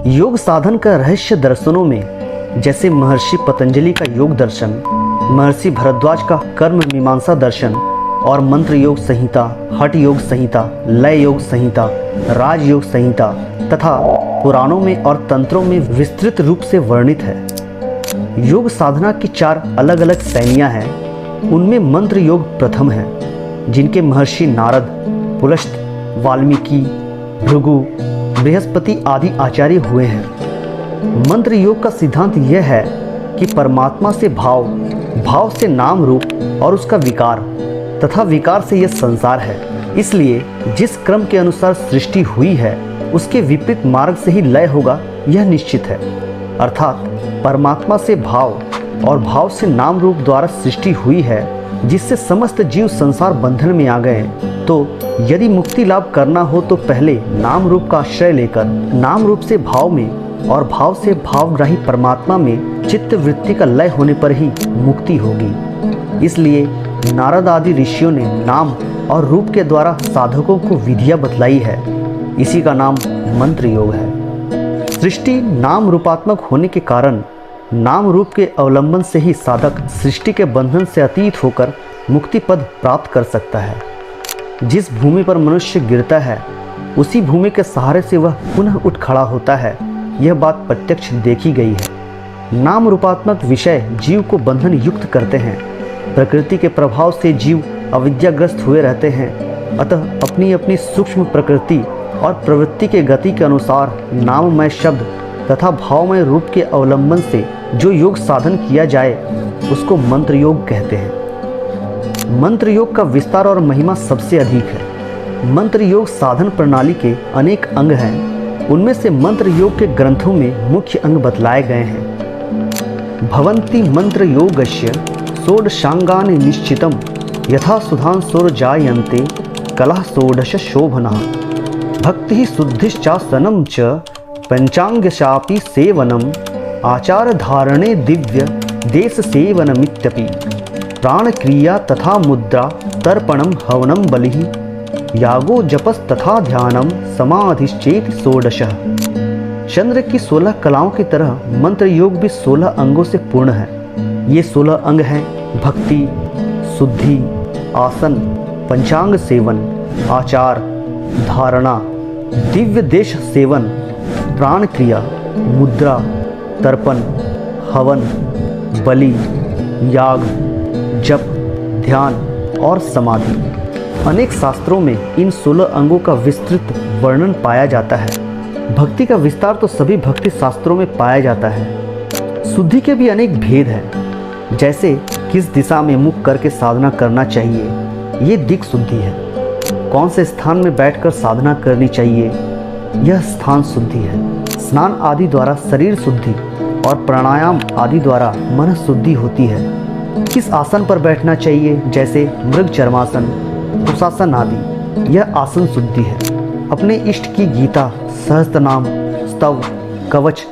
योग साधन का रहस्य दर्शनों में जैसे महर्षि पतंजलि का योग दर्शन, महर्षि भरद्वाज का कर्म मीमांसा दर्शन और मंत्र योग संहिता, हठ योग संहिता, लय योग संहिता, राज योग संहिता तथा पुराणों में और तंत्रों में विस्तृत रूप से वर्णित है। योग साधना की 4 अलग अलग श्रेणियां हैं। उनमें मंत्र योग प्रथम है, जिनके महर्षि नारद, पुलस्त, वाल्मीकि, भृगु, बृहस्पति आदि आचार्य हुए हैं। मंत्र योग का सिद्धांत यह है कि परमात्मा से भाव, भाव से नाम रूप और उसका विकार तथा विकार से यह संसार है। इसलिए जिस क्रम के अनुसार सृष्टि हुई है उसके विपरीत मार्ग से ही लय होगा, यह निश्चित है। अर्थात परमात्मा से भाव और भाव से नाम रूप द्वारा सृष्टि हुई है, जिससे समस्त जीव संसार बंधन में आ गए। तो यदि मुक्ति लाभ करना हो तो पहले नाम रूप का आश्रय लेकर नाम रूप से भाव में और भाव से भावग्राही परमात्मा में चित्त वृत्ति का लय होने पर ही मुक्ति होगी। इसलिए नारद आदि ऋषियों ने नाम और रूप के द्वारा साधकों को विधियां बतलाई है। इसी का नाम मंत्र योग है। सृष्टि नाम रूपात्मक होने के कारण नाम रूप के अवलंबन से ही साधक सृष्टि के बंधन से अतीत होकर मुक्ति पद प्राप्त कर सकता है। जिस भूमि पर मनुष्य गिरता है उसी भूमि के सहारे से वह पुनः उठ खड़ा होता है। यह बात प्रत्यक्ष देखी गई है। नाम रूपात्मक विषय जीव को बंधन युक्त करते हैं। प्रकृति के प्रभाव से जीव अविद्याग्रस्त हुए रहते हैं। अतः अपनी अपनी सूक्ष्म प्रकृति और प्रवृत्ति के गति के अनुसार नाममय शब्द तथा भावमय रूप के अवलंबन से जो योग साधन किया जाए उसको मंत्र योग कहते हैं। मंत्र योग का विस्तार और महिमा सबसे अधिक है। मंत्र योग साधन प्रणाली के अनेक अंग हैं। उनमें से मंत्र योग के ग्रंथों में मुख्य अंग बतलाए गए हैं। भवन्ति मंत्र योगस्य षोडशांगानि निश्चितम यथा सुधांसुर जायन्ते कलह षोडश शोभना भक्ति शुद्धिश्चासनं च पंचांगशापि सेवनम आचार धारणे दिव्य देश सेवनमित्यपि प्राण क्रिया तथा मुद्रा तर्पणम हवनम बलिहि यागो जपस तथा ध्यानम समाधिश्चेति षोडशः। चंद्र की 16 कलाओं की तरह मंत्र योग भी 16 अंगों से पूर्ण है। ये 16 अंग हैं: भक्ति, शुद्धि, आसन, पंचांग सेवन, आचार, धारणा, दिव्य देश सेवन, प्राण क्रिया, मुद्रा, तर्पण, हवन, बलि, याग, जप, ध्यान और समाधि। अनेक शास्त्रों में इन 16 अंगों का विस्तृत वर्णन पाया जाता है। भक्ति का विस्तार तो सभी भक्ति शास्त्रों में पाया जाता है। शुद्धि के भी अनेक भेद हैं, जैसे किस दिशा में मुख करके साधना करना चाहिए, ये दिक् शुद्धि है। कौन से स्थान में बैठकर साधना करनी चाहिए, यह स्थान शुद्धि है। स्नान आदि द्वारा शरीर शुद्धि और प्राणायाम आदि द्वारा मन शुद्धि होती है। किस आसन पर बैठना चाहिए, जैसे मृग चर्मासन, कुशासन आदि, यह आसन शुद्धि है। अपने इष्ट की गीता, सहस्त्रनाम, स्तव, कवच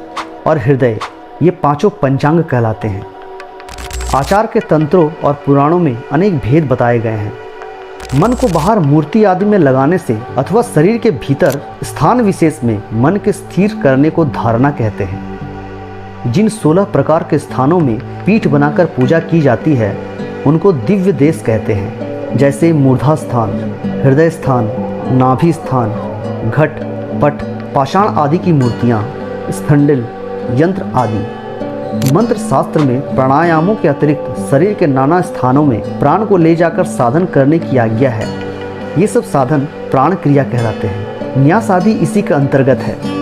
और हृदय, ये 5 पंचांग कहलाते हैं। आचार के तंत्रों और पुराणों में अनेक भेद बताए गए हैं। मन को बाहर मूर्ति आदि में लगाने से अथवा शरीर के भीतर स्थान विशेष में मन के स्थिर करने को धारणा कहते हैं। जिन 16 प्रकार के स्थानों में पीठ बनाकर पूजा की जाती है उनको दिव्य देश कहते हैं, जैसे मूर्धा स्थान, हृदय स्थान, नाभि स्थान, घट, पट, पाषाण आदि की मूर्तियाँ, स्थंडिल, यंत्र आदि। मंत्र शास्त्र में प्राणायामों के अतिरिक्त शरीर के नाना स्थानों में प्राण को ले जाकर साधन करने की आज्ञा है। ये सब साधन प्राण क्रिया कहलाते हैं। न्यास आदि इसी के अंतर्गत है।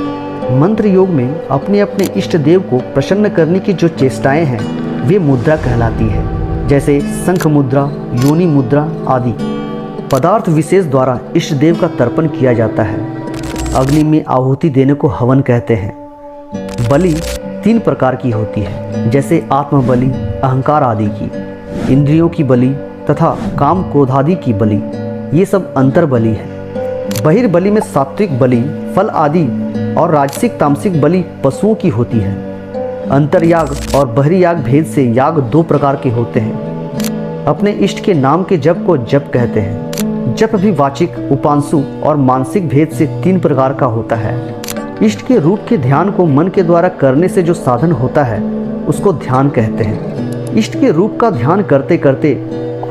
मंत्र योग में अपने अपने इष्ट देव को प्रसन्न करने की जो चेष्टाएं हैं वे मुद्रा कहलाती है, जैसे शंख मुद्रा, योनि मुद्रा आदि। पदार्थ विशेष द्वारा इष्ट देव का तर्पण किया जाता है। अग्नि में आहुति देने को हवन कहते हैं। बलि 3 प्रकार की होती है, जैसे आत्मबलि, अहंकार आदि की, इंद्रियों की बलि तथा काम क्रोधादि की बलि। ये सब अंतर बलि है। बहिर्बलि में सात्विक बलि, फल आदि और राजसिक तामसिक बलि पशुओं की होती है। अंतर्याग और बहिरी याग भेद से याग 2 प्रकार के होते हैं। अपने इष्ट के नाम के जप को जप कहते हैं। जप भी वाचिक, उपांशु और मानसिक भेद से 3 प्रकार का होता है। इष्ट के रूप के ध्यान को मन के द्वारा करने से जो साधन होता है उसको ध्यान कहते हैं। इष्ट के रूप का ध्यान करते करते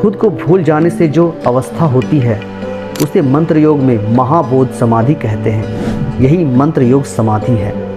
खुद को भूल जाने से जो अवस्था होती है उसे मंत्र योग में महाबोध समाधि कहते हैं। यही मंत्र योग समाधि है।